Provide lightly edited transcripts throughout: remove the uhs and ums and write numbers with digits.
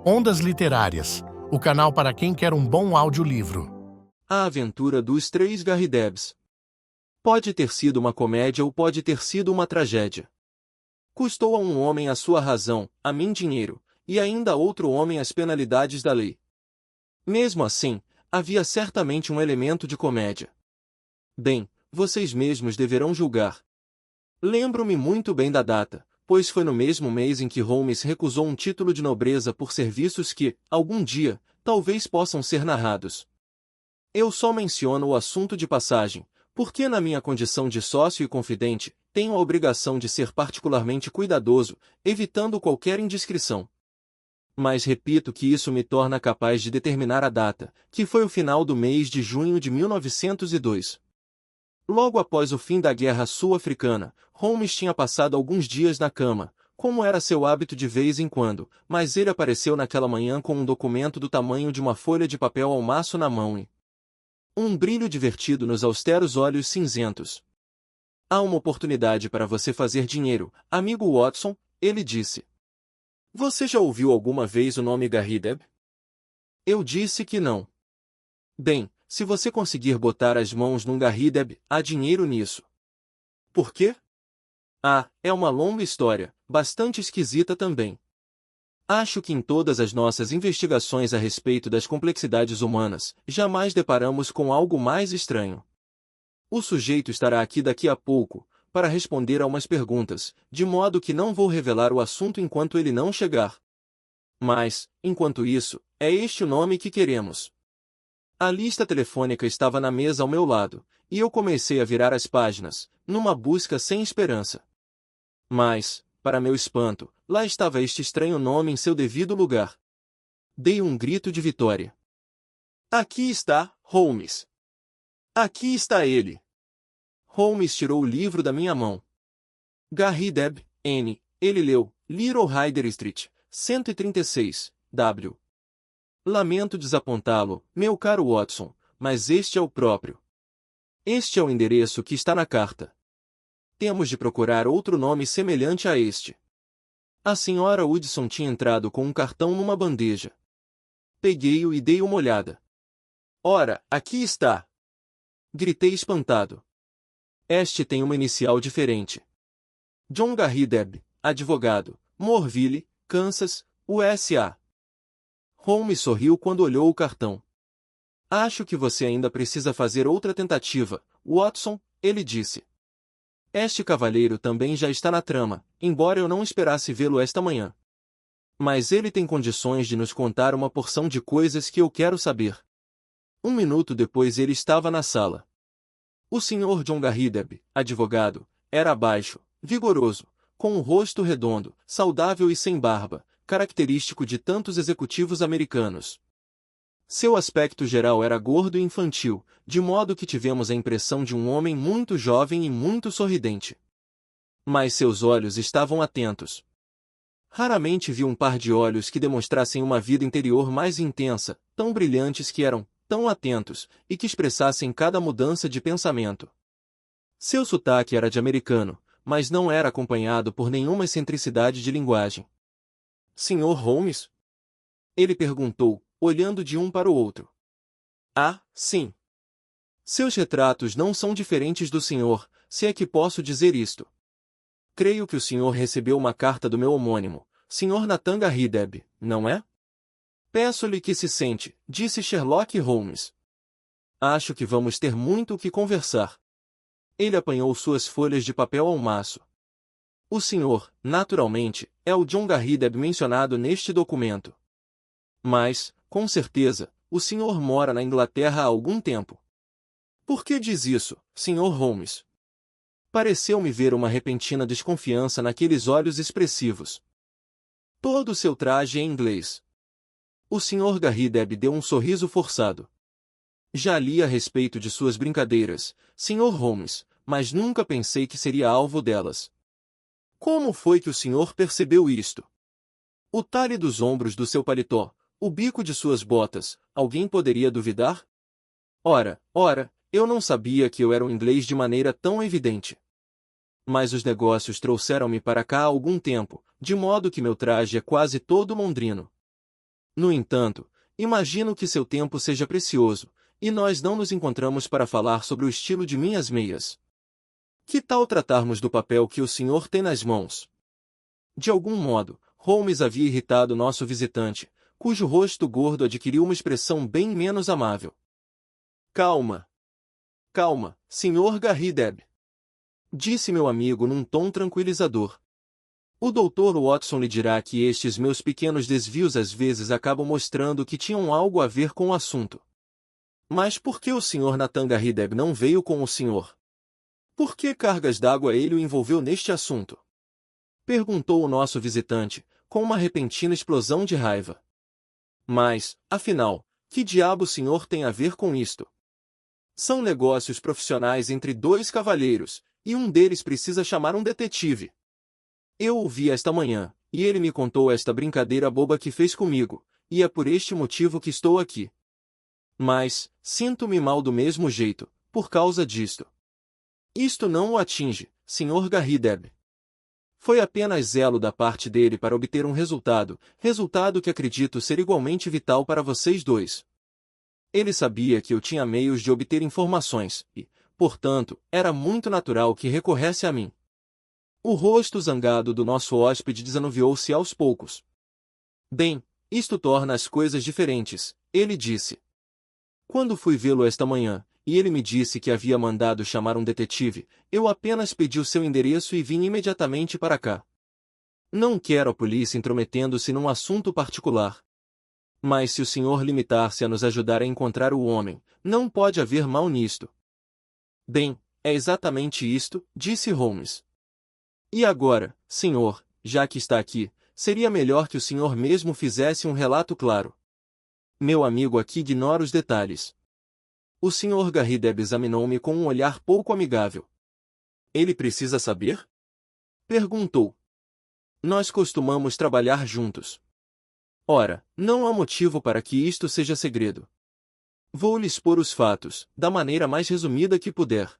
Ondas Literárias, o canal para quem quer um bom audiolivro. A Aventura dos Três Garridebs. Pode ter sido uma comédia ou pode ter sido uma tragédia. Custou a um homem a sua razão, a mim dinheiro, e ainda a outro homem as penalidades da lei. Mesmo assim, havia certamente um elemento de comédia. Bem, vocês mesmos deverão julgar. Lembro-me muito bem da data, pois foi no mesmo mês em que Holmes recusou um título de nobreza por serviços que, algum dia, talvez possam ser narrados. Eu só menciono o assunto de passagem, porque na minha condição de sócio e confidente, tenho a obrigação de ser particularmente cuidadoso, evitando qualquer indiscrição. Mas repito que isso me torna capaz de determinar a data, que foi o final do mês de junho de 1902. Logo após o fim da Guerra Sul-Africana, Holmes tinha passado alguns dias na cama, como era seu hábito de vez em quando, mas ele apareceu naquela manhã com um documento do tamanho de uma folha de papel ao maço na mão e um brilho divertido nos austeros olhos cinzentos. Há uma oportunidade para você fazer dinheiro, amigo Watson, ele disse. Você já ouviu alguma vez o nome Garrideb? Eu disse que não. Bem, se você conseguir botar as mãos num Garrideb, há dinheiro nisso. Por quê? Ah, é uma longa história, bastante esquisita também. Acho que em todas as nossas investigações a respeito das complexidades humanas, jamais deparamos com algo mais estranho. O sujeito estará aqui daqui a pouco, para responder a umas perguntas, de modo que não vou revelar o assunto enquanto ele não chegar. Mas, enquanto isso, é este o nome que queremos. A lista telefônica estava na mesa ao meu lado, e eu comecei a virar as páginas, numa busca sem esperança. Mas, para meu espanto, lá estava este estranho nome em seu devido lugar. Dei um grito de vitória. Aqui está, Holmes. Aqui está ele. Holmes tirou o livro da minha mão. Garrideb, N. Ele leu, Little Hyder Street, 136, W. Lamento desapontá-lo, meu caro Watson, mas este é o próprio. Este é o endereço que está na carta. Temos de procurar outro nome semelhante a este. A senhora Hudson tinha entrado com um cartão numa bandeja. Peguei-o e dei uma olhada. Ora, aqui está! Gritei espantado. Este tem uma inicial diferente. John Garrideb, advogado, Morville, Kansas, USA. Holmes sorriu quando olhou o cartão. Acho que você ainda precisa fazer outra tentativa, Watson, ele disse. Este cavalheiro também já está na trama, embora eu não esperasse vê-lo esta manhã. Mas ele tem condições de nos contar uma porção de coisas que eu quero saber. Um minuto depois ele estava na sala. O Sr. John Garrideb, advogado, era baixo, vigoroso, com um rosto redondo, saudável e sem barba, característico de tantos executivos americanos. Seu aspecto geral era gordo e infantil, de modo que tivemos a impressão de um homem muito jovem e muito sorridente. Mas seus olhos estavam atentos. Raramente vi um par de olhos que demonstrassem uma vida interior mais intensa, tão brilhantes que eram, tão atentos, e que expressassem cada mudança de pensamento. Seu sotaque era de americano, mas não era acompanhado por nenhuma excentricidade de linguagem. Sr. Holmes? Ele perguntou, olhando de um para o outro. Ah, sim. Seus retratos não são diferentes do senhor, se é que posso dizer isto. Creio que o senhor recebeu uma carta do meu homônimo, Sr. Nathan Garrideb, não é? Peço-lhe que se sente, disse Sherlock Holmes. Acho que vamos ter muito o que conversar. Ele apanhou suas folhas de papel ao maço. O senhor, naturalmente, é o John Garrideb mencionado neste documento. Mas, com certeza, o senhor mora na Inglaterra há algum tempo. Por que diz isso, Sr. Holmes? Pareceu-me ver uma repentina desconfiança naqueles olhos expressivos. Todo o seu traje é inglês. O Sr. Garrideb deu um sorriso forçado. Já li a respeito de suas brincadeiras, Sr. Holmes, mas nunca pensei que seria alvo delas. Como foi que o senhor percebeu isto? O talhe dos ombros do seu paletó, o bico de suas botas, alguém poderia duvidar? Ora, eu não sabia que eu era um inglês de maneira tão evidente. Mas os negócios trouxeram-me para cá há algum tempo, de modo que meu traje é quase todo londrino. No entanto, imagino que seu tempo seja precioso, e nós não nos encontramos para falar sobre o estilo de minhas meias. Que tal tratarmos do papel que o senhor tem nas mãos? De algum modo, Holmes havia irritado nosso visitante, cujo rosto gordo adquiriu uma expressão bem menos amável. Calma. Calma, Sr. Garrideb, disse meu amigo num tom tranquilizador. O Dr. Watson lhe dirá que estes meus pequenos desvios às vezes acabam mostrando que tinham algo a ver com o assunto. Mas por que o Sr. Nathan Garrideb não veio com o senhor? Por que cargas d'água ele o envolveu neste assunto? Perguntou o nosso visitante, com uma repentina explosão de raiva. Mas, afinal, que diabo o senhor tem a ver com isto? São negócios profissionais entre dois cavalheiros, e um deles precisa chamar um detetive. Eu o vi esta manhã, e ele me contou esta brincadeira boba que fez comigo, e é por este motivo que estou aqui. Mas, sinto-me mal do mesmo jeito, por causa disto. Isto não o atinge, Sr. Garrideb. Foi apenas zelo da parte dele para obter um resultado que acredito ser igualmente vital para vocês dois. Ele sabia que eu tinha meios de obter informações, e, portanto, era muito natural que recorresse a mim. O rosto zangado do nosso hóspede desanuviou-se aos poucos. Bem, isto torna as coisas diferentes, ele disse. Quando fui vê-lo esta manhã, e ele me disse que havia mandado chamar um detetive, eu apenas pedi o seu endereço e vim imediatamente para cá. Não quero a polícia intrometendo-se num assunto particular. Mas se o senhor limitar-se a nos ajudar a encontrar o homem, não pode haver mal nisto. Bem, é exatamente isto, disse Holmes. E agora, senhor, já que está aqui, seria melhor que o senhor mesmo fizesse um relato claro. Meu amigo aqui ignora os detalhes. O Sr. Garrideb examinou-me com um olhar pouco amigável. Ele precisa saber? Perguntou. Nós costumamos trabalhar juntos. Ora, não há motivo para que isto seja segredo. Vou-lhe expor os fatos, da maneira mais resumida que puder.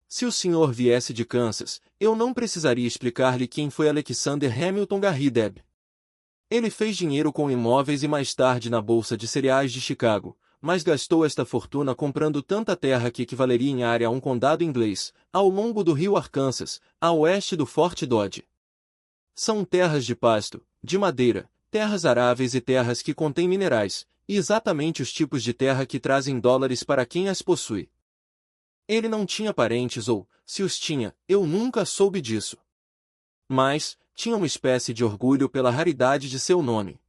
Se o senhor viesse de Kansas, eu não precisaria explicar-lhe quem foi Alexander Hamilton Garrideb. Ele fez dinheiro com imóveis e mais tarde na Bolsa de Cereais de Chicago, mas gastou esta fortuna comprando tanta terra que equivaleria em área a um condado inglês, ao longo do rio Arkansas, a oeste do Fort Dodge. São terras de pasto, de madeira, terras aráveis e terras que contêm minerais, e exatamente os tipos de terra que trazem dólares para quem as possui. Ele não tinha parentes ou, se os tinha, eu nunca soube disso. Mas, tinha uma espécie de orgulho pela raridade de seu nome.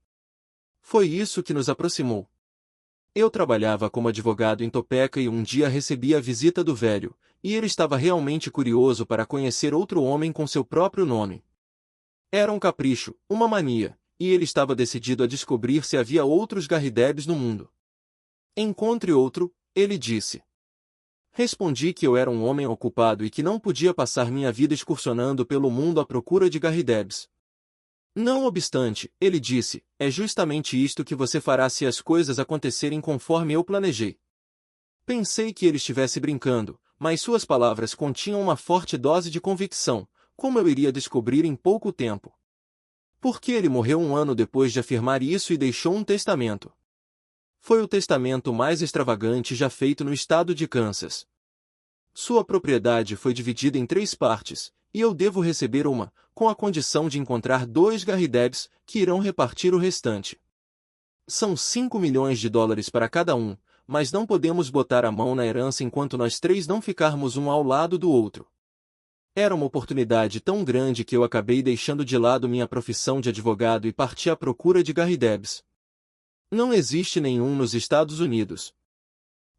Foi isso que nos aproximou. Eu trabalhava como advogado em Topeka e um dia recebi a visita do velho, e ele estava realmente curioso para conhecer outro homem com seu próprio nome. Era um capricho, uma mania, e ele estava decidido a descobrir se havia outros Garridebs no mundo. Encontre outro, ele disse. Respondi que eu era um homem ocupado e que não podia passar minha vida excursionando pelo mundo à procura de Garridebs. Não obstante, ele disse, é justamente isto que você fará se as coisas acontecerem conforme eu planejei. Pensei que ele estivesse brincando, mas suas palavras continham uma forte dose de convicção, como eu iria descobrir em pouco tempo. Porque ele morreu um ano depois de afirmar isso e deixou um testamento. Foi o testamento mais extravagante já feito no estado de Kansas. Sua propriedade foi dividida em 3 partes, e eu devo receber uma, com a condição de encontrar 2 Garridebs, que irão repartir o restante. São $5 milhões para cada um, mas não podemos botar a mão na herança enquanto nós 3 não ficarmos um ao lado do outro. Era uma oportunidade tão grande que eu acabei deixando de lado minha profissão de advogado e parti à procura de Garridebs. Não existe nenhum nos Estados Unidos.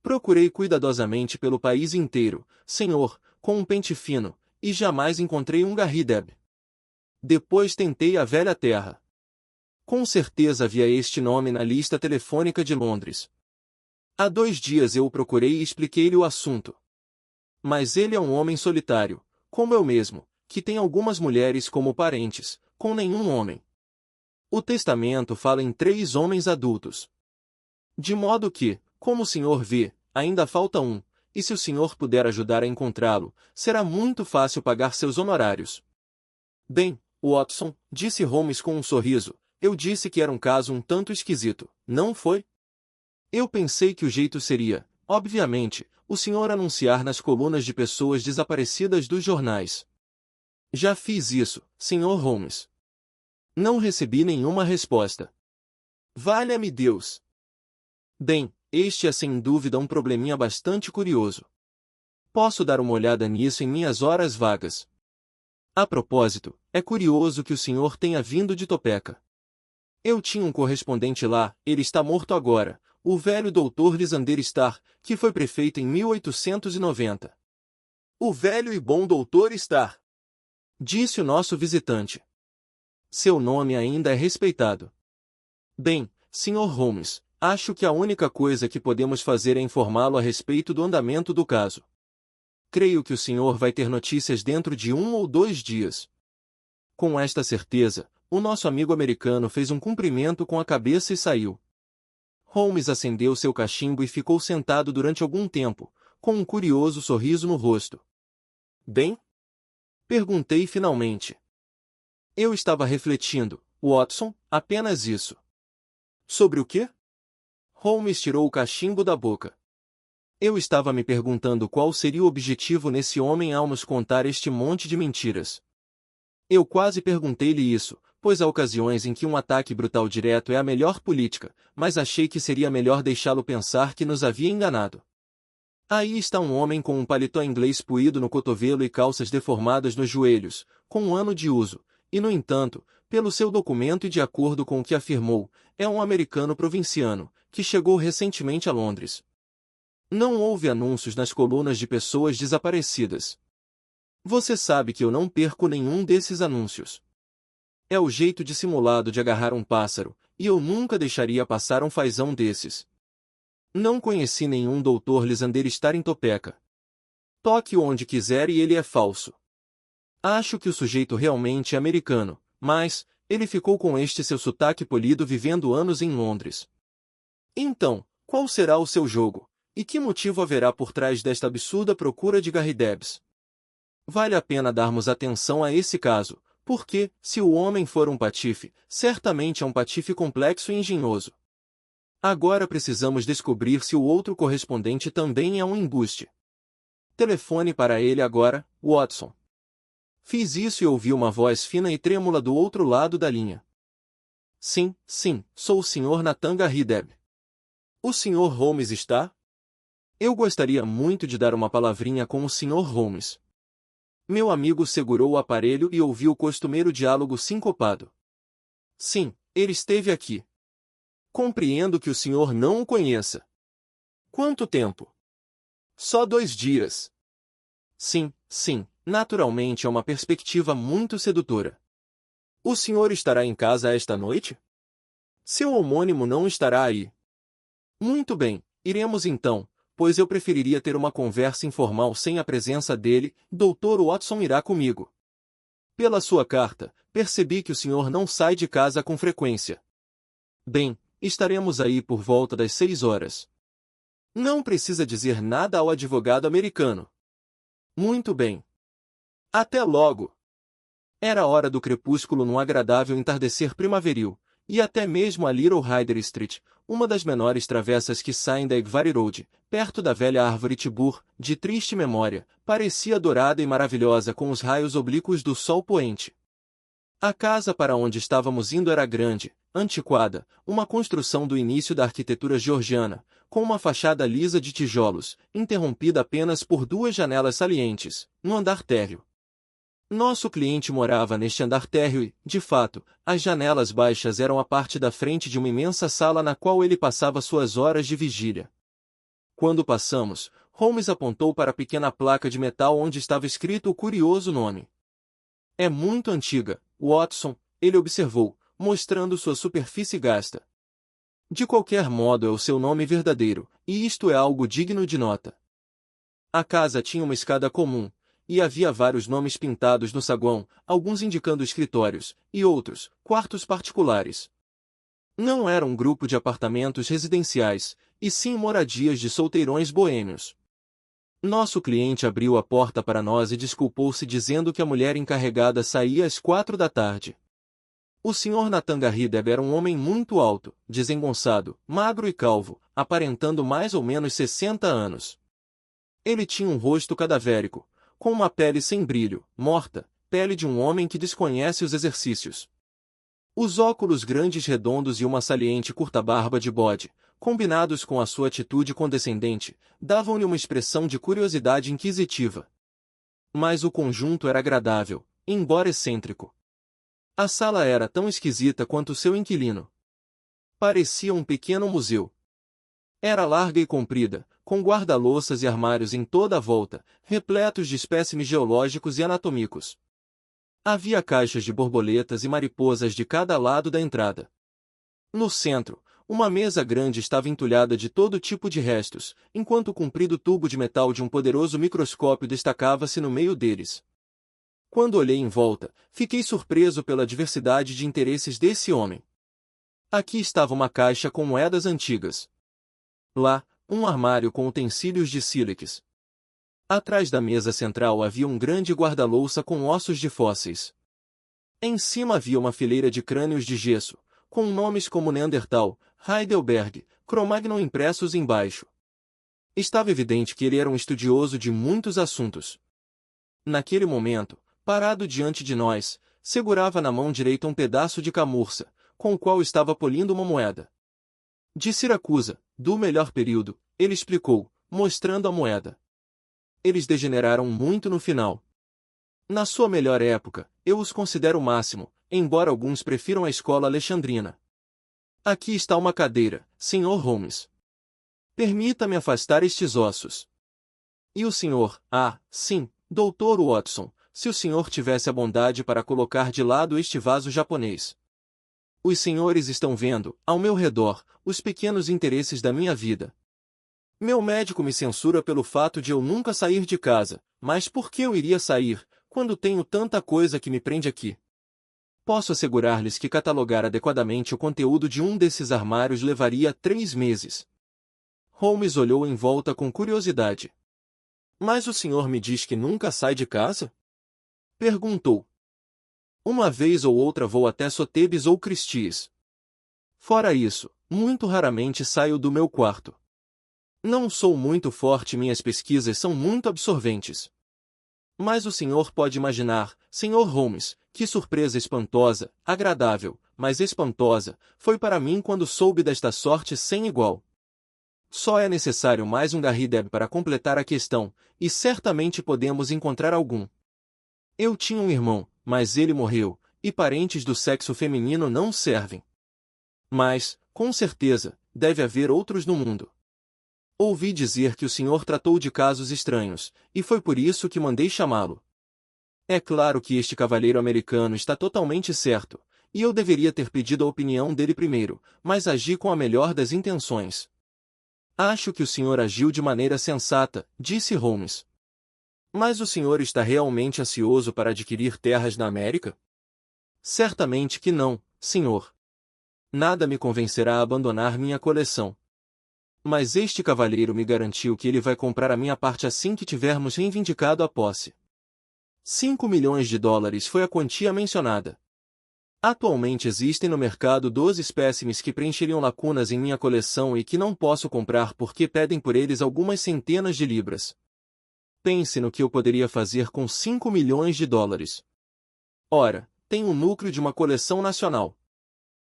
Procurei cuidadosamente pelo país inteiro, senhor, com um pente fino, e jamais encontrei um Garrideb. Depois tentei a velha terra. Com certeza havia este nome na lista telefônica de Londres. Há 2 dias eu o procurei e expliquei-lhe o assunto. Mas ele é um homem solitário, como eu mesmo, que tem algumas mulheres como parentes, com nenhum homem. O testamento fala em 3 homens adultos. De modo que, como o senhor vê, ainda falta um, e se o senhor puder ajudar a encontrá-lo, será muito fácil pagar seus honorários. Bem, Watson, disse Holmes com um sorriso, eu disse que era um caso um tanto esquisito, não foi? Eu pensei que o jeito seria, obviamente, o senhor anunciar nas colunas de pessoas desaparecidas dos jornais. Já fiz isso, Sr. Holmes. Não recebi nenhuma resposta. Valha-me Deus! Bem, este é sem dúvida um probleminha bastante curioso. Posso dar uma olhada nisso em minhas horas vagas. A propósito, é curioso que o senhor tenha vindo de Topeka. Eu tinha um correspondente lá, ele está morto agora, o velho Dr. Lysander Starr, que foi prefeito em 1890. O velho e bom Dr. Starr, disse o nosso visitante. Seu nome ainda é respeitado. Bem, Sr. Holmes, acho que a única coisa que podemos fazer é informá-lo a respeito do andamento do caso. Creio que o senhor vai ter notícias dentro de 1 ou 2 dias. Com esta certeza, o nosso amigo americano fez um cumprimento com a cabeça e saiu. Holmes acendeu seu cachimbo e ficou sentado durante algum tempo, com um curioso sorriso no rosto. Bem? Perguntei finalmente. Eu estava refletindo, Watson, apenas isso. Sobre o quê? Holmes tirou o cachimbo da boca. Eu estava me perguntando qual seria o objetivo nesse homem ao nos contar este monte de mentiras. Eu quase perguntei-lhe isso, pois há ocasiões em que um ataque brutal direto é a melhor política, mas achei que seria melhor deixá-lo pensar que nos havia enganado. Aí está um homem com um paletó inglês puído no cotovelo e calças deformadas nos joelhos, com 1 ano de uso, e no entanto, pelo seu documento e de acordo com o que afirmou, é um americano provinciano, que chegou recentemente a Londres. Não houve anúncios nas colunas de pessoas desaparecidas. Você sabe que eu não perco nenhum desses anúncios. É o jeito dissimulado de agarrar um pássaro, e eu nunca deixaria passar um fazão desses. Não conheci nenhum Dr. Lysander Starr em Topeka. Toque onde quiser e ele é falso. Acho que o sujeito realmente é americano, mas ele ficou com este seu sotaque polido vivendo anos em Londres. Então, qual será o seu jogo? E que motivo haverá por trás desta absurda procura de Gary Debs? Vale a pena darmos atenção a esse caso, porque, se o homem for um patife, certamente é um patife complexo e engenhoso. Agora precisamos descobrir se o outro correspondente também é um embuste. Telefone para ele agora, Watson. Fiz isso e ouvi uma voz fina e trêmula do outro lado da linha. Sim, sou o Sr. Nathan Gary Deb. O Sr. Holmes está? Eu gostaria muito de dar uma palavrinha com o Sr. Holmes. Meu amigo segurou o aparelho e ouviu o costumeiro diálogo sincopado. Sim, ele esteve aqui. Compreendo que o senhor não o conheça. Quanto tempo? Só 2 dias. Sim, naturalmente é uma perspectiva muito sedutora. O senhor estará em casa esta noite? Seu homônimo não estará aí. Muito bem, iremos então, pois eu preferiria ter uma conversa informal sem a presença dele. Dr. Watson irá comigo. Pela sua carta, percebi que o senhor não sai de casa com frequência. Bem, estaremos aí por volta das 6 horas. Não precisa dizer nada ao advogado americano. Muito bem. Até logo. Era hora do crepúsculo num agradável entardecer primaveril, e até mesmo a Little Hyder Street, uma das menores travessas que saem da Egvary Road, perto da velha árvore tibur, de triste memória, parecia dourada e maravilhosa com os raios oblíquos do sol poente. A casa para onde estávamos indo era grande, antiquada, uma construção do início da arquitetura georgiana, com uma fachada lisa de tijolos, interrompida apenas por 2 janelas salientes, no andar térreo. Nosso cliente morava neste andar térreo e, de fato, as janelas baixas eram a parte da frente de uma imensa sala na qual ele passava suas horas de vigília. Quando passamos, Holmes apontou para a pequena placa de metal onde estava escrito o curioso nome. É muito antiga, Watson, ele observou, mostrando sua superfície gasta. De qualquer modo é o seu nome verdadeiro, e isto é algo digno de nota. A casa tinha uma escada comum, e havia vários nomes pintados no saguão, alguns indicando escritórios, e outros, quartos particulares. Não era um grupo de apartamentos residenciais, e sim moradias de solteirões boêmios. Nosso cliente abriu a porta para nós e desculpou-se dizendo que a mulher encarregada saía às 4 da tarde. O Sr. Nathan Garrideb era um homem muito alto, desengonçado, magro e calvo, aparentando mais ou menos 60 anos. Ele tinha um rosto cadavérico, com uma pele sem brilho, morta, pele de um homem que desconhece os exercícios. Os óculos grandes redondos e uma saliente curta barba de bode, combinados com a sua atitude condescendente, davam-lhe uma expressão de curiosidade inquisitiva. Mas o conjunto era agradável, embora excêntrico. A sala era tão esquisita quanto seu inquilino. Parecia um pequeno museu. Era larga e comprida, com guarda-louças e armários em toda a volta, repletos de espécimes geológicos e anatômicos. Havia caixas de borboletas e mariposas de cada lado da entrada. No centro, uma mesa grande estava entulhada de todo tipo de restos, enquanto o comprido tubo de metal de um poderoso microscópio destacava-se no meio deles. Quando olhei em volta, fiquei surpreso pela diversidade de interesses desse homem. Aqui estava uma caixa com moedas antigas. Lá, um armário com utensílios de sílex. Atrás da mesa central havia um grande guarda-louça com ossos de fósseis. Em cima havia uma fileira de crânios de gesso, com nomes como Neandertal, Heidelberg, Cro-Magnon impressos embaixo. Estava evidente que ele era um estudioso de muitos assuntos. Naquele momento, parado diante de nós, segurava na mão direita um pedaço de camurça, com o qual estava polindo uma moeda. De Siracusa, do melhor período, ele explicou, mostrando a moeda. Eles degeneraram muito no final. Na sua melhor época, eu os considero o máximo, embora alguns prefiram a escola alexandrina. Aqui está uma cadeira, Sr. Holmes. Permita-me afastar estes ossos. E o senhor, sim, Dr. Watson, se o senhor tivesse a bondade para colocar de lado este vaso japonês. Os senhores estão vendo, ao meu redor, os pequenos interesses da minha vida. Meu médico me censura pelo fato de eu nunca sair de casa, mas por que eu iria sair, quando tenho tanta coisa que me prende aqui? Posso assegurar-lhes que catalogar adequadamente o conteúdo de um desses armários levaria 3 meses. Holmes olhou em volta com curiosidade. Mas o senhor me diz que nunca sai de casa? Perguntou. Uma vez ou outra vou até Sotheby's ou Christie's. Fora isso, muito raramente saio do meu quarto. Não sou muito forte e minhas pesquisas são muito absorventes. Mas o senhor pode imaginar, Sr. Holmes, que surpresa espantosa, agradável, mas espantosa, foi para mim quando soube desta sorte sem igual. Só é necessário mais um Garrideb para completar a questão, e certamente podemos encontrar algum. Eu tinha um irmão, mas ele morreu, e parentes do sexo feminino não servem. Mas, com certeza, deve haver outros no mundo. Ouvi dizer que o senhor tratou de casos estranhos, e foi por isso que mandei chamá-lo. É claro que este cavalheiro americano está totalmente certo, e eu deveria ter pedido a opinião dele primeiro, mas agi com a melhor das intenções. Acho que o senhor agiu de maneira sensata, disse Holmes. Mas o senhor está realmente ansioso para adquirir terras na América? Certamente que não, senhor. Nada me convencerá a abandonar minha coleção. Mas este cavalheiro me garantiu que ele vai comprar a minha parte assim que tivermos reivindicado a posse. 5 milhões de dólares foi a quantia mencionada. Atualmente existem no mercado 12 espécimes que preencheriam lacunas em minha coleção e que não posso comprar porque pedem por eles algumas centenas de libras. Pense no que eu poderia fazer com 5 milhões de dólares. Ora, tenho o núcleo de uma coleção nacional.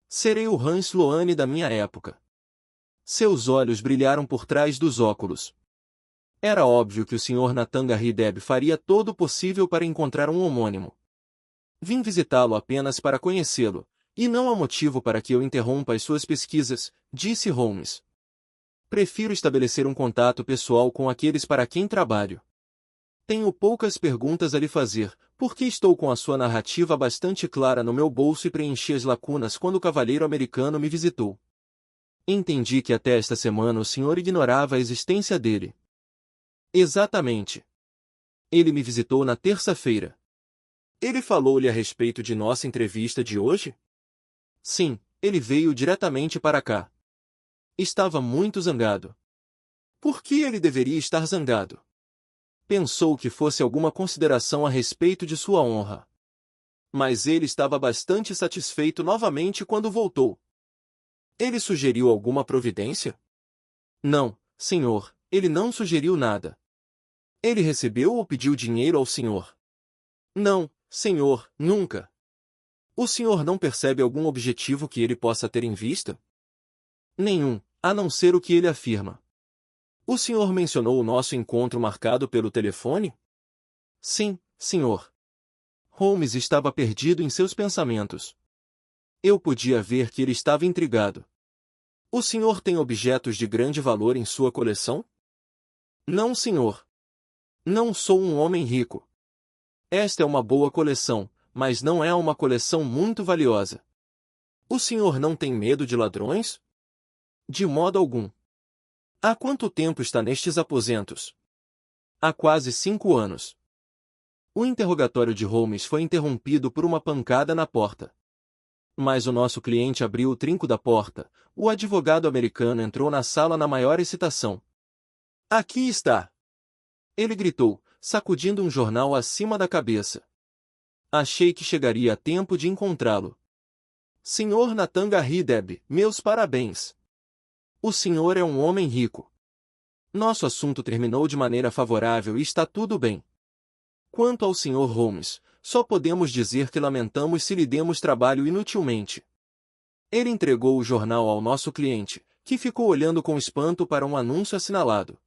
Serei o Hans Sloane da minha época. Seus olhos brilharam por trás dos óculos. Era óbvio que o Sr. Nathan Garrideb faria todo o possível para encontrar um homônimo. Vim visitá-lo apenas para conhecê-lo, e não há motivo para que eu interrompa as suas pesquisas, disse Holmes. Prefiro estabelecer um contato pessoal com aqueles para quem trabalho. Tenho poucas perguntas a lhe fazer, porque estou com a sua narrativa bastante clara no meu bolso e preenchi as lacunas quando o cavalheiro americano me visitou. Entendi que até esta semana o senhor ignorava a existência dele. Exatamente. Ele me visitou na terça-feira. Ele falou-lhe a respeito de nossa entrevista de hoje? Sim, ele veio diretamente para cá. Estava muito zangado. Por que ele deveria estar zangado? Pensou que fosse alguma consideração a respeito de sua honra. Mas ele estava bastante satisfeito novamente quando voltou. Ele sugeriu alguma providência? Não, senhor, ele não sugeriu nada. Ele recebeu ou pediu dinheiro ao senhor? Não, senhor, nunca. O senhor não percebe algum objetivo que ele possa ter em vista? Nenhum, a não ser o que ele afirma. O senhor mencionou o nosso encontro marcado pelo telefone? Sim, senhor. Holmes estava perdido em seus pensamentos. Eu podia ver que ele estava intrigado. O senhor tem objetos de grande valor em sua coleção? Não, senhor. Não sou um homem rico. Esta é uma boa coleção, mas não é uma coleção muito valiosa. O senhor não tem medo de ladrões? De modo algum. Há quanto tempo está nestes aposentos? Há quase 5 anos. O interrogatório de Holmes foi interrompido por uma pancada na porta. Mas o nosso cliente abriu o trinco da porta. O advogado americano entrou na sala na maior excitação. Aqui está! Ele gritou, sacudindo um jornal acima da cabeça. Achei que chegaria a tempo de encontrá-lo. Senhor Nathan Garrideb, meus parabéns! O senhor é um homem rico. Nosso assunto terminou de maneira favorável e está tudo bem. Quanto ao Sr. Holmes, só podemos dizer que lamentamos se lhe demos trabalho inutilmente. Ele entregou o jornal ao nosso cliente, que ficou olhando com espanto para um anúncio assinalado.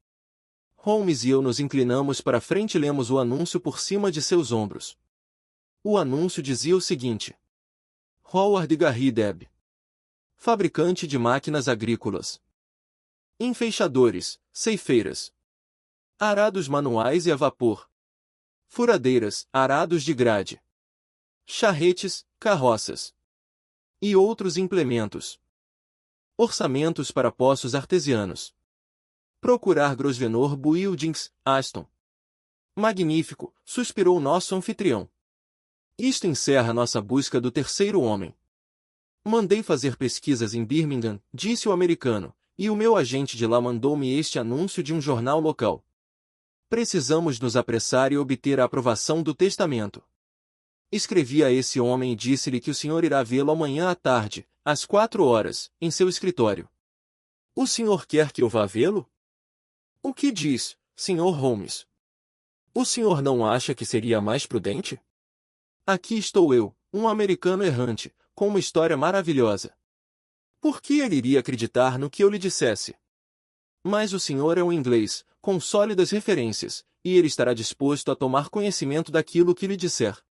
Holmes e eu nos inclinamos para frente e lemos o anúncio por cima de seus ombros. O anúncio dizia o seguinte: Howard Garrideb, fabricante de máquinas agrícolas, enfeixadores, ceifeiras, arados manuais e a vapor, furadeiras, arados de grade, charretes, carroças e outros implementos. Orçamentos para poços artesianos. Procurar Grosvenor Buildings, Aston. Magnífico, suspirou nosso anfitrião. Isto encerra nossa busca do terceiro homem. Mandei fazer pesquisas em Birmingham, disse o americano, e o meu agente de lá mandou-me este anúncio de um jornal local. Precisamos nos apressar e obter a aprovação do testamento. Escrevi a esse homem e disse-lhe que o senhor irá vê-lo amanhã à tarde, às 4 horas, em seu escritório. O senhor quer que eu vá vê-lo? O que diz, Sr. Holmes? O senhor não acha que seria mais prudente? Aqui estou eu, um americano errante, com uma história maravilhosa. Por que ele iria acreditar no que eu lhe dissesse? Mas o senhor é um inglês, com sólidas referências, e ele estará disposto a tomar conhecimento daquilo que lhe disser.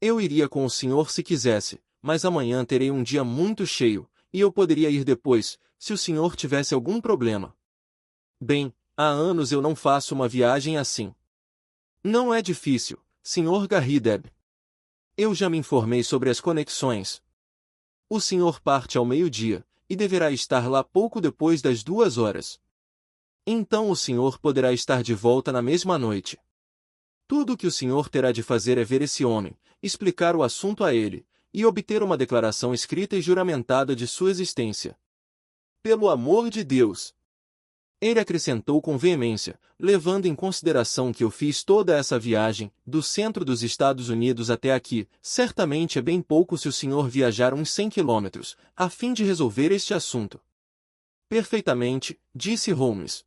Eu iria com o senhor se quisesse, mas amanhã terei um dia muito cheio, e eu poderia ir depois, se o senhor tivesse algum problema. Bem, há anos eu não faço uma viagem assim. Não é difícil, Sr. Garrideb. Eu já me informei sobre as conexões. O senhor parte ao meio-dia, e deverá estar lá pouco depois das 2 horas. Então o senhor poderá estar de volta na mesma noite. Tudo o que o senhor terá de fazer é ver esse homem, explicar o assunto a ele, e obter uma declaração escrita e juramentada de sua existência. Pelo amor de Deus! Ele acrescentou com veemência, levando em consideração que eu fiz toda essa viagem, do centro dos Estados Unidos até aqui, certamente é bem pouco se o senhor viajar uns 100 quilômetros, a fim de resolver este assunto. Perfeitamente, disse Holmes.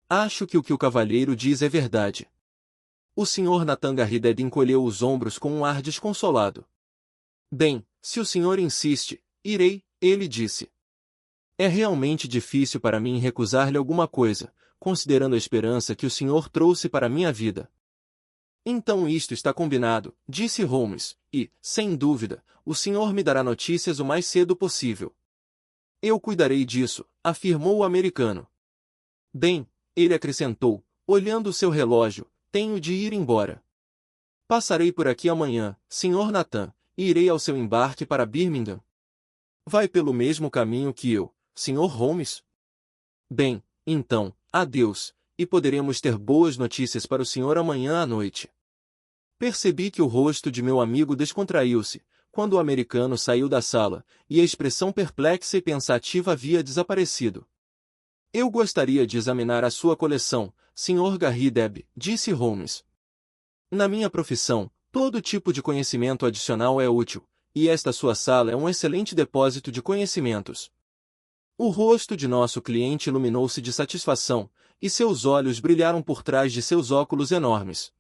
Acho que o cavalheiro diz é verdade. O Sr. Nathan Garrideb encolheu os ombros com um ar desconsolado. Bem, se o senhor insiste, irei, ele disse. É realmente difícil para mim recusar-lhe alguma coisa, considerando a esperança que o senhor trouxe para minha vida. Então isto está combinado, disse Holmes, e, sem dúvida, o senhor me dará notícias o mais cedo possível. Eu cuidarei disso, afirmou o americano. Bem, ele acrescentou, olhando o seu relógio, tenho de ir embora. Passarei por aqui amanhã, Sr. Nathan, e irei ao seu embarque para Birmingham. Vai pelo mesmo caminho que eu, Sr. Holmes? Bem, então, adeus, e poderemos ter boas notícias para o senhor amanhã à noite. Percebi que o rosto de meu amigo descontraiu-se, quando o americano saiu da sala, e a expressão perplexa e pensativa havia desaparecido. Eu gostaria de examinar a sua coleção, Sr. Garrideb, disse Holmes. Na minha profissão, Todo tipo de conhecimento adicional é útil, e esta sua sala é um excelente depósito de conhecimentos. O rosto de nosso cliente iluminou-se de satisfação, e seus olhos brilharam por trás de seus óculos enormes.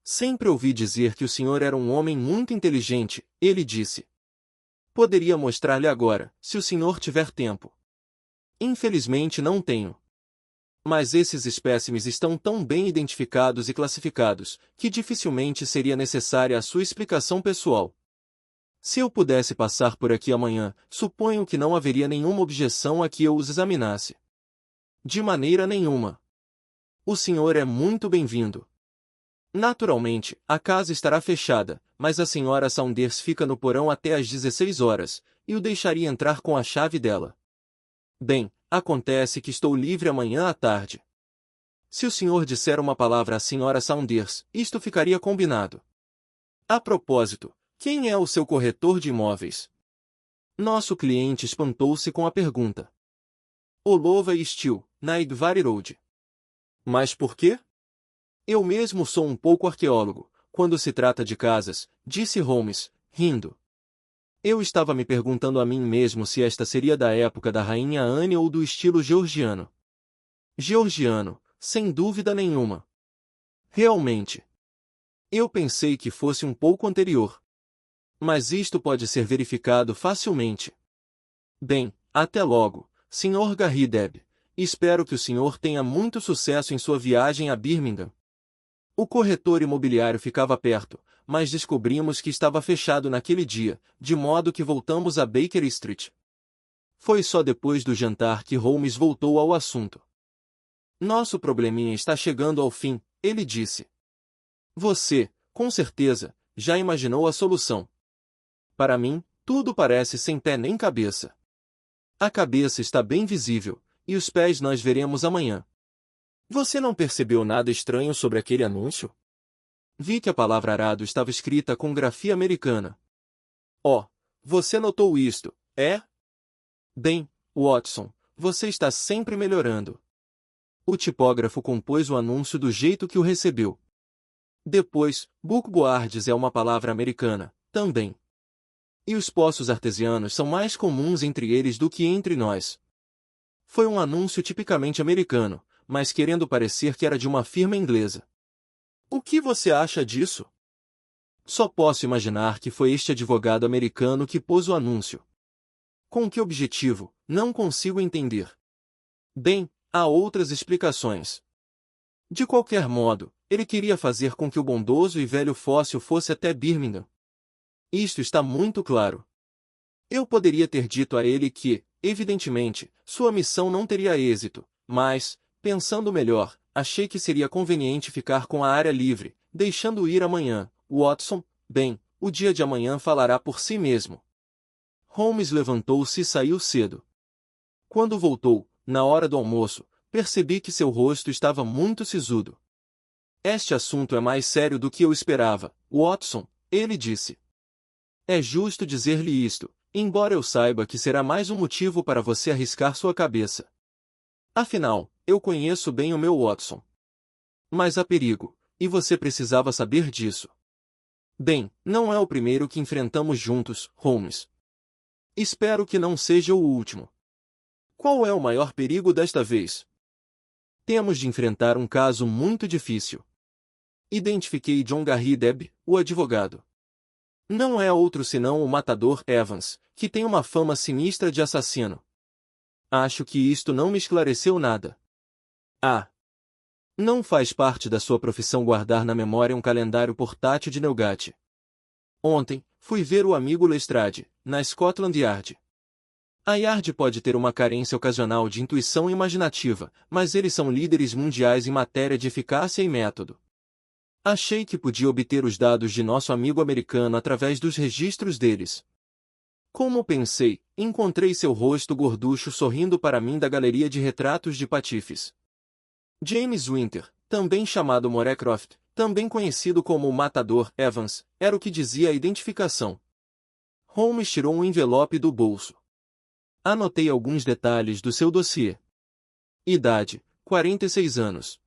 Sempre ouvi dizer que o senhor era um homem muito inteligente, ele disse. Poderia mostrar-lhe agora, se o senhor tiver tempo. Infelizmente não tenho. Mas esses espécimes estão tão bem identificados e classificados, que dificilmente seria necessária a sua explicação pessoal. Se eu pudesse passar por aqui amanhã, suponho que não haveria nenhuma objeção a que eu os examinasse. De maneira nenhuma. O senhor é muito bem-vindo. Naturalmente, a casa estará fechada, mas a senhora Saunders fica no porão até às 16 horas, e o deixaria entrar com a chave dela. Bem, acontece que estou livre amanhã à tarde. Se o senhor disser uma palavra à senhora Saunders, isto ficaria combinado. A propósito, quem é o seu corretor de imóveis? Nosso cliente espantou-se com a pergunta. Olova Steel, na Edgware Road. Mas por quê? Eu mesmo sou um pouco arqueólogo, quando se trata de casas, disse Holmes, rindo. Eu estava me perguntando a mim mesmo se esta seria da época da Rainha Anne ou do estilo georgiano. Georgiano, sem dúvida nenhuma. Realmente. Eu pensei que fosse um pouco anterior. Mas isto pode ser verificado facilmente. Bem, até logo, Sr. Garrideb. Espero que o senhor tenha muito sucesso em sua viagem a Birmingham. O corretor imobiliário ficava perto, mas descobrimos que estava fechado naquele dia, de modo que voltamos a Baker Street. Foi só depois do jantar que Holmes voltou ao assunto. Nosso probleminha está chegando ao fim, ele disse. Você, com certeza, já imaginou a solução. Para mim, tudo parece sem pé nem cabeça. A cabeça está bem visível, e os pés nós veremos amanhã. Você não percebeu nada estranho sobre aquele anúncio? Vi que a palavra arado estava escrita com grafia americana. Oh, você notou isto, é? Bem, Watson, você está sempre melhorando. O tipógrafo compôs o anúncio do jeito que o recebeu. Depois, bookboards é uma palavra americana, também. E os poços artesianos são mais comuns entre eles do que entre nós. Foi um anúncio tipicamente americano, mas querendo parecer que era de uma firma inglesa. O que você acha disso? Só posso imaginar que foi este advogado americano que pôs o anúncio. Com que objetivo, não consigo entender. Bem, há outras explicações. De qualquer modo, ele queria fazer com que o bondoso e velho fóssil fosse até Birmingham. Isto está muito claro. Eu poderia ter dito a ele que, evidentemente, sua missão não teria êxito, mas, pensando melhor, achei que seria conveniente ficar com a área livre, deixando-o ir amanhã. Watson, bem, o dia de amanhã falará por si mesmo. Holmes levantou-se e saiu cedo. Quando voltou, na hora do almoço, percebi que seu rosto estava muito sisudo. Este assunto é mais sério do que eu esperava, Watson, ele disse. É justo dizer-lhe isto, embora eu saiba que será mais um motivo para você arriscar sua cabeça. Afinal, eu conheço bem o meu Watson. Mas há perigo, e você precisava saber disso. Bem, não é o primeiro que enfrentamos juntos, Holmes. Espero que não seja o último. Qual é o maior perigo desta vez? Temos de enfrentar um caso muito difícil. Identifiquei John Garrideb, o advogado. Não é outro senão o matador Evans, que tem uma fama sinistra de assassino. Acho que isto não me esclareceu nada. Ah! Não faz parte da sua profissão guardar na memória um calendário portátil de Newgate. Ontem, fui ver o amigo Lestrade, na Scotland Yard. A Yard pode ter uma carência ocasional de intuição imaginativa, mas eles são líderes mundiais em matéria de eficácia e método. Achei que podia obter os dados de nosso amigo americano através dos registros deles. Como pensei, encontrei seu rosto gorducho sorrindo para mim da galeria de retratos de patifes. James Winter, também chamado Morecroft, também conhecido como o Matador Evans, era o que dizia a identificação. Holmes tirou um envelope do bolso. Anotei alguns detalhes do seu dossiê. Idade, 46 anos.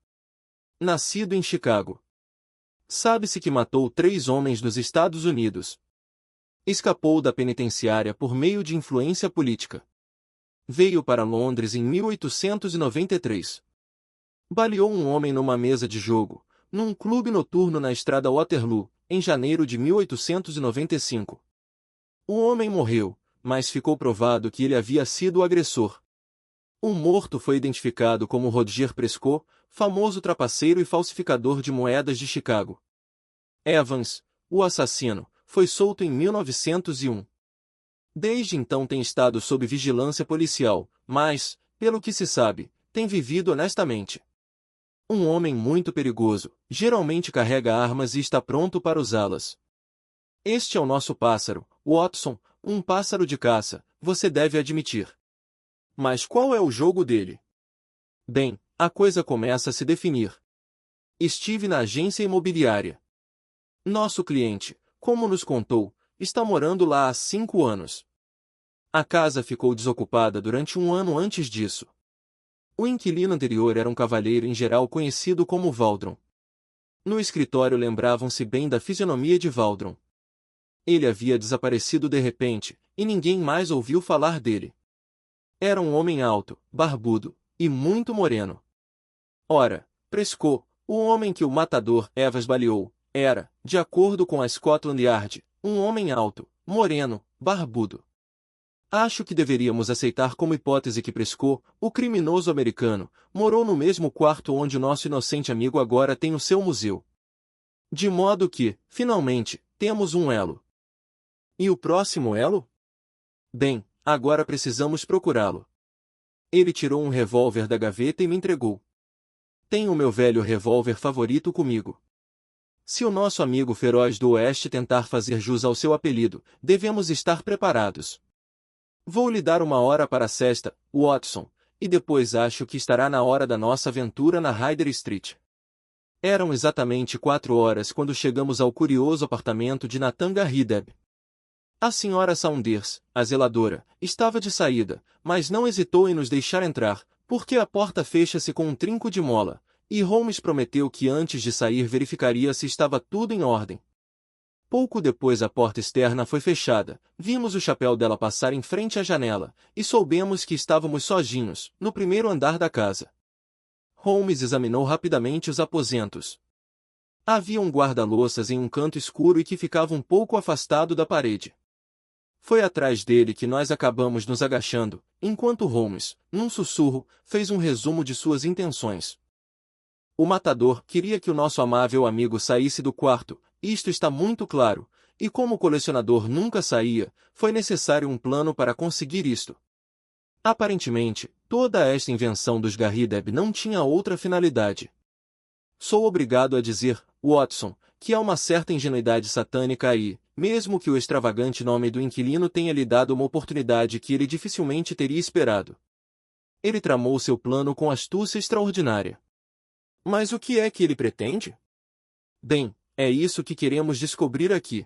Nascido em Chicago. Sabe-se que matou 3 homens nos Estados Unidos. Escapou da penitenciária por meio de influência política. Veio para Londres em 1893. Baleou um homem numa mesa de jogo, num clube noturno na estrada Waterloo, em janeiro de 1895. O homem morreu, mas ficou provado que ele havia sido o agressor. O morto foi identificado como Roger Prescott, famoso trapaceiro e falsificador de moedas de Chicago. Evans, o assassino, foi solto em 1901. Desde então tem estado sob vigilância policial, mas, pelo que se sabe, tem vivido honestamente. Um homem muito perigoso, geralmente carrega armas e está pronto para usá-las. Este é o nosso pássaro, Watson, um pássaro de caça, você deve admitir. Mas qual é o jogo dele? Bem, a coisa começa a se definir. Estive na agência imobiliária. Nosso cliente, como nos contou, está morando lá há 5 anos. A casa ficou desocupada durante 1 ano antes disso. O inquilino anterior era um cavalheiro em geral conhecido como Valdron. No escritório lembravam-se bem da fisionomia de Valdron. Ele havia desaparecido de repente, e ninguém mais ouviu falar dele. Era um homem alto, barbudo, e muito moreno. Ora, Prescott, o homem que o matador Evans baleou, era, de acordo com a Scotland Yard, um homem alto, moreno, barbudo. Acho que deveríamos aceitar como hipótese que Prescott, o criminoso americano, morou no mesmo quarto onde o nosso inocente amigo agora tem o seu museu. De modo que, finalmente, temos um elo. E o próximo elo? Bem, agora precisamos procurá-lo. Ele tirou um revólver da gaveta e me entregou. Tenho o meu velho revólver favorito comigo. Se o nosso amigo feroz do Oeste tentar fazer jus ao seu apelido, devemos estar preparados. Vou lhe dar 1 hora para a cesta, Watson, e depois acho que estará na hora da nossa aventura na Ryder Street. Eram exatamente 4 horas quando chegamos ao curioso apartamento de Nathan Garrideb. A senhora Saunders, a zeladora, estava de saída, mas não hesitou em nos deixar entrar, porque a porta fecha-se com um trinco de mola, e Holmes prometeu que antes de sair verificaria se estava tudo em ordem. Pouco depois a porta externa foi fechada, vimos o chapéu dela passar em frente à janela, e soubemos que estávamos sozinhos, no primeiro andar da casa. Holmes examinou rapidamente os aposentos. Havia um guarda-louças em um canto escuro e que ficava um pouco afastado da parede. Foi atrás dele que nós acabamos nos agachando, enquanto Holmes, num sussurro, fez um resumo de suas intenções. O matador queria que o nosso amável amigo saísse do quarto, isto está muito claro, e como o colecionador nunca saía, foi necessário um plano para conseguir isto. Aparentemente, toda esta invenção dos Garrideb não tinha outra finalidade. Sou obrigado a dizer, Watson, que há uma certa ingenuidade satânica aí, mesmo que o extravagante nome do inquilino tenha lhe dado uma oportunidade que ele dificilmente teria esperado. Ele tramou seu plano com astúcia extraordinária. Mas o que é que ele pretende? Bem, é isso que queremos descobrir aqui.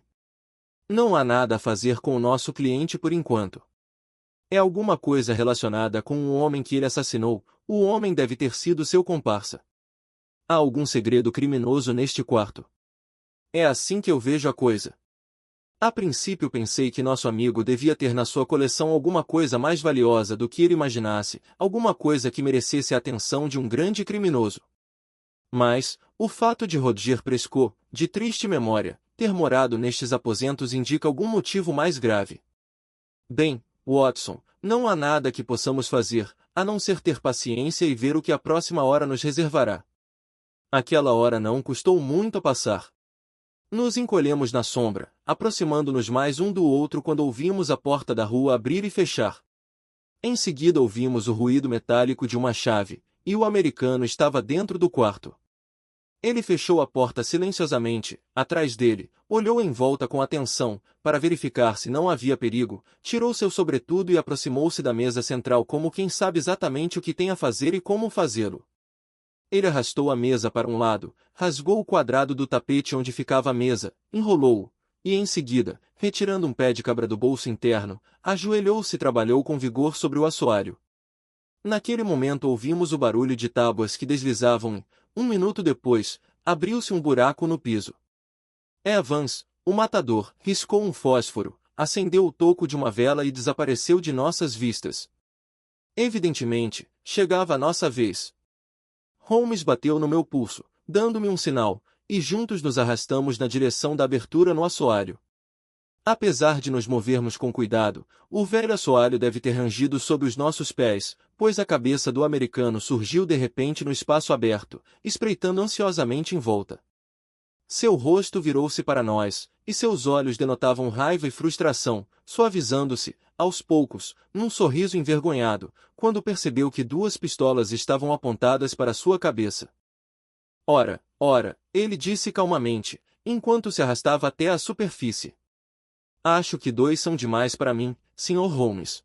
Não há nada a fazer com o nosso cliente por enquanto. É alguma coisa relacionada com o homem que ele assassinou, o homem deve ter sido seu comparsa. Há algum segredo criminoso neste quarto. É assim que eu vejo a coisa. A princípio pensei que nosso amigo devia ter na sua coleção alguma coisa mais valiosa do que ele imaginasse, alguma coisa que merecesse a atenção de um grande criminoso. Mas, o fato de Roger Prescott, de triste memória, ter morado nestes aposentos indica algum motivo mais grave. Bem, Watson, não há nada que possamos fazer, a não ser ter paciência e ver o que a próxima hora nos reservará. Aquela hora não custou muito a passar. Nos encolhemos na sombra, aproximando-nos mais um do outro quando ouvimos a porta da rua abrir e fechar. Em seguida ouvimos o ruído metálico de uma chave, e o americano estava dentro do quarto. Ele fechou a porta silenciosamente, atrás dele, olhou em volta com atenção, para verificar se não havia perigo, tirou seu sobretudo e aproximou-se da mesa central como quem sabe exatamente o que tem a fazer e como fazê-lo. Ele arrastou a mesa para um lado, rasgou o quadrado do tapete onde ficava a mesa, enrolou-o, e em seguida, retirando um pé de cabra do bolso interno, ajoelhou-se e trabalhou com vigor sobre o assoalho. Naquele momento ouvimos o barulho de tábuas que deslizavam e, 1 minuto depois, abriu-se um buraco no piso. Evans, o matador, riscou um fósforo, acendeu o toco de uma vela e desapareceu de nossas vistas. Evidentemente, chegava a nossa vez. Holmes bateu no meu pulso, dando-me um sinal, e juntos nos arrastamos na direção da abertura no assoalho. Apesar de nos movermos com cuidado, o velho assoalho deve ter rangido sob os nossos pés, pois a cabeça do americano surgiu de repente no espaço aberto, espreitando ansiosamente em volta. Seu rosto virou-se para nós, e seus olhos denotavam raiva e frustração, suavizando-se, aos poucos, num sorriso envergonhado, quando percebeu que 2 pistolas estavam apontadas para sua cabeça. Ora, ele disse calmamente, enquanto se arrastava até a superfície. Acho que 2 são demais para mim, Sr. Holmes.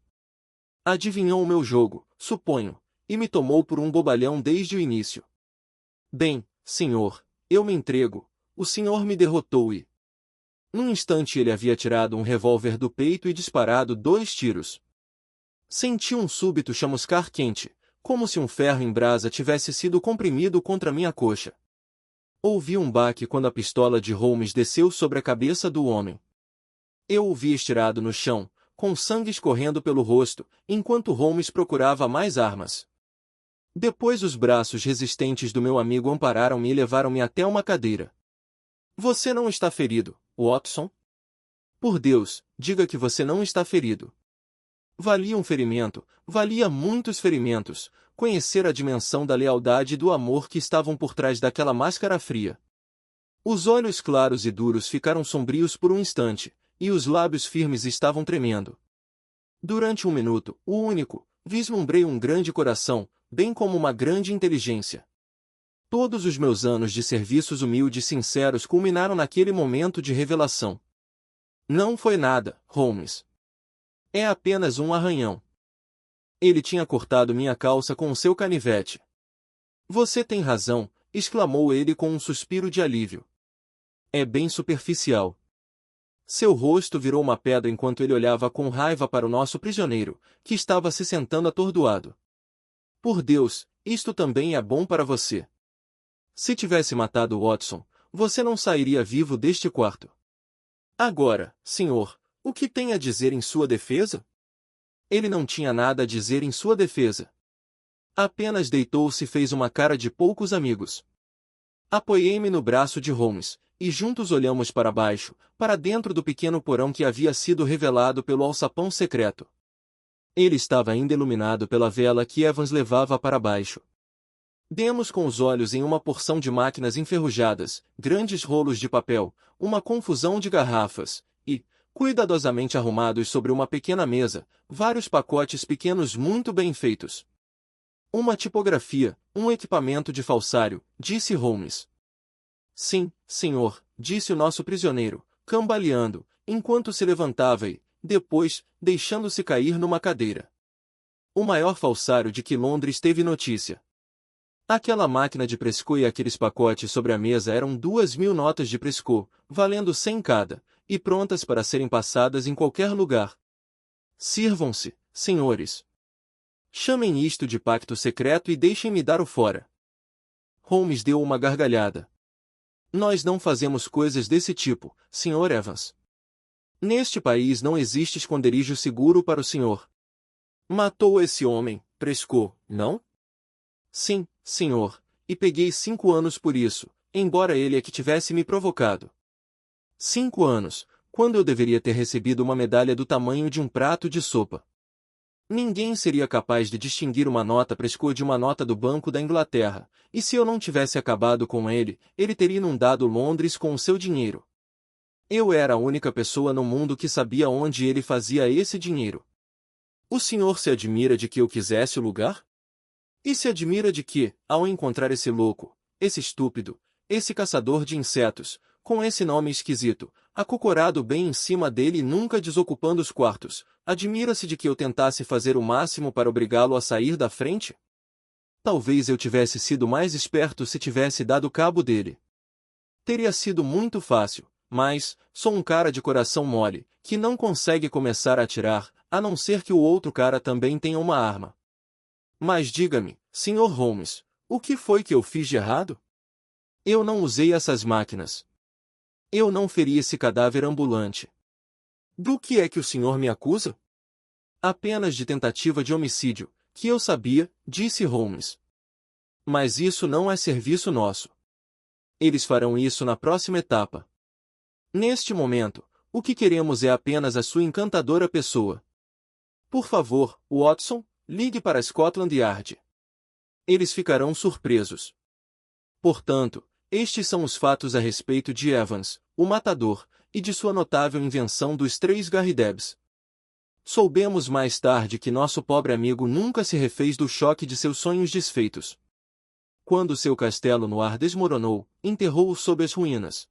Adivinhou o meu jogo, suponho, e me tomou por um bobalhão desde o início. Bem, senhor, eu me entrego, o senhor me derrotou e... Num instante ele havia tirado um revólver do peito e disparado 2 tiros. Senti um súbito chamuscar quente, como se um ferro em brasa tivesse sido comprimido contra minha coxa. Ouvi um baque quando a pistola de Holmes desceu sobre a cabeça do homem. Eu o vi estirado no chão, com sangue escorrendo pelo rosto, enquanto Holmes procurava mais armas. Depois os braços resistentes do meu amigo ampararam-me e levaram-me até uma cadeira. Você não está ferido, Watson? Por Deus, diga que você não está ferido. Valia um ferimento, valia muitos ferimentos, conhecer a dimensão da lealdade e do amor que estavam por trás daquela máscara fria. Os olhos claros e duros ficaram sombrios por um instante, e os lábios firmes estavam tremendo. Durante 1 minuto, o único, vislumbrei um grande coração, bem como uma grande inteligência. Todos os meus anos de serviços humildes e sinceros culminaram naquele momento de revelação. Não foi nada, Holmes. É apenas um arranhão. Ele tinha cortado minha calça com o seu canivete. Você tem razão, exclamou ele com um suspiro de alívio. É bem superficial. Seu rosto virou uma pedra enquanto ele olhava com raiva para o nosso prisioneiro, que estava se sentando atordoado. Por Deus, isto também é bom para você. Se tivesse matado Watson, você não sairia vivo deste quarto. Agora, senhor, o que tem a dizer em sua defesa? Ele não tinha nada a dizer em sua defesa. Apenas deitou-se e fez uma cara de poucos amigos. Apoiei-me no braço de Holmes, e juntos olhamos para baixo, para dentro do pequeno porão que havia sido revelado pelo alçapão secreto. Ele estava ainda iluminado pela vela que Evans levava para baixo. Demos com os olhos em uma porção de máquinas enferrujadas, grandes rolos de papel, uma confusão de garrafas, e, cuidadosamente arrumados sobre uma pequena mesa, vários pacotes pequenos muito bem feitos. Uma tipografia, um equipamento de falsário, disse Holmes. Sim, senhor, disse o nosso prisioneiro, cambaleando, enquanto se levantava e, depois, deixando-se cair numa cadeira. O maior falsário de que Londres teve notícia. Aquela máquina de Prescott e aqueles pacotes sobre a mesa eram 2.000 notas de Prescott, valendo 100 cada, e prontas para serem passadas em qualquer lugar. Sirvam-se, senhores. Chamem isto de pacto secreto e deixem-me dar o fora. Holmes deu uma gargalhada. Nós não fazemos coisas desse tipo, Sr. Evans. Neste país não existe esconderijo seguro para o senhor. Matou esse homem, Prescott, não? Sim, senhor, e peguei 5 anos por isso, embora ele é que tivesse me provocado. 5 anos, quando eu deveria ter recebido uma medalha do tamanho de um prato de sopa. Ninguém seria capaz de distinguir uma nota Prescott de uma nota do Banco da Inglaterra, e se eu não tivesse acabado com ele, ele teria inundado Londres com o seu dinheiro. Eu era a única pessoa no mundo que sabia onde ele fazia esse dinheiro. O senhor se admira de que eu quisesse o lugar? E se admira de que, ao encontrar esse louco, esse estúpido, esse caçador de insetos, com esse nome esquisito, acocorado bem em cima dele e nunca desocupando os quartos, admira-se de que eu tentasse fazer o máximo para obrigá-lo a sair da frente? Talvez eu tivesse sido mais esperto se tivesse dado cabo dele. Teria sido muito fácil, mas sou um cara de coração mole, que não consegue começar a atirar, a não ser que o outro cara também tenha uma arma. Mas diga-me, Sr. Holmes, o que foi que eu fiz de errado? Eu não usei essas máquinas. Eu não feri esse cadáver ambulante. Do que é que o senhor me acusa? Apenas de tentativa de homicídio, que eu sabia, disse Holmes. Mas isso não é serviço nosso. Eles farão isso na próxima etapa. Neste momento, o que queremos é apenas a sua encantadora pessoa. Por favor, Watson, ligue para Scotland Yard. Eles ficarão surpresos. Portanto, estes são os fatos a respeito de Evans, o matador, e de sua notável invenção dos 3 Garridebs. Soubemos mais tarde que nosso pobre amigo nunca se refez do choque de seus sonhos desfeitos. Quando seu castelo no ar desmoronou, enterrou-o sob as ruínas.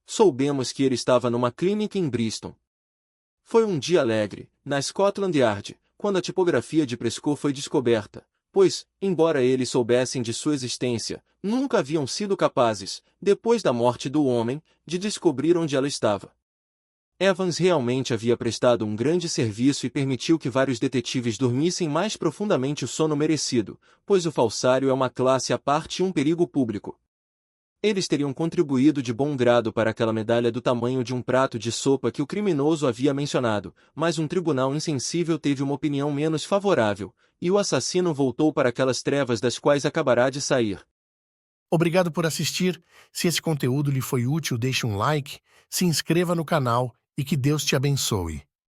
Soubemos que ele estava numa clínica em Bristol. Foi um dia alegre, na Scotland Yard, quando a tipografia de Prescott foi descoberta, pois, embora eles soubessem de sua existência, nunca haviam sido capazes, depois da morte do homem, de descobrir onde ela estava. Evans realmente havia prestado um grande serviço e permitiu que vários detetives dormissem mais profundamente o sono merecido, pois o falsário é uma classe à parte e um perigo público. Eles teriam contribuído de bom grado para aquela medalha do tamanho de um prato de sopa que o criminoso havia mencionado, mas um tribunal insensível teve uma opinião menos favorável, e o assassino voltou para aquelas trevas das quais acabará de sair. Obrigado por assistir. Se esse conteúdo lhe foi útil, deixe um like, se inscreva no canal e que Deus te abençoe.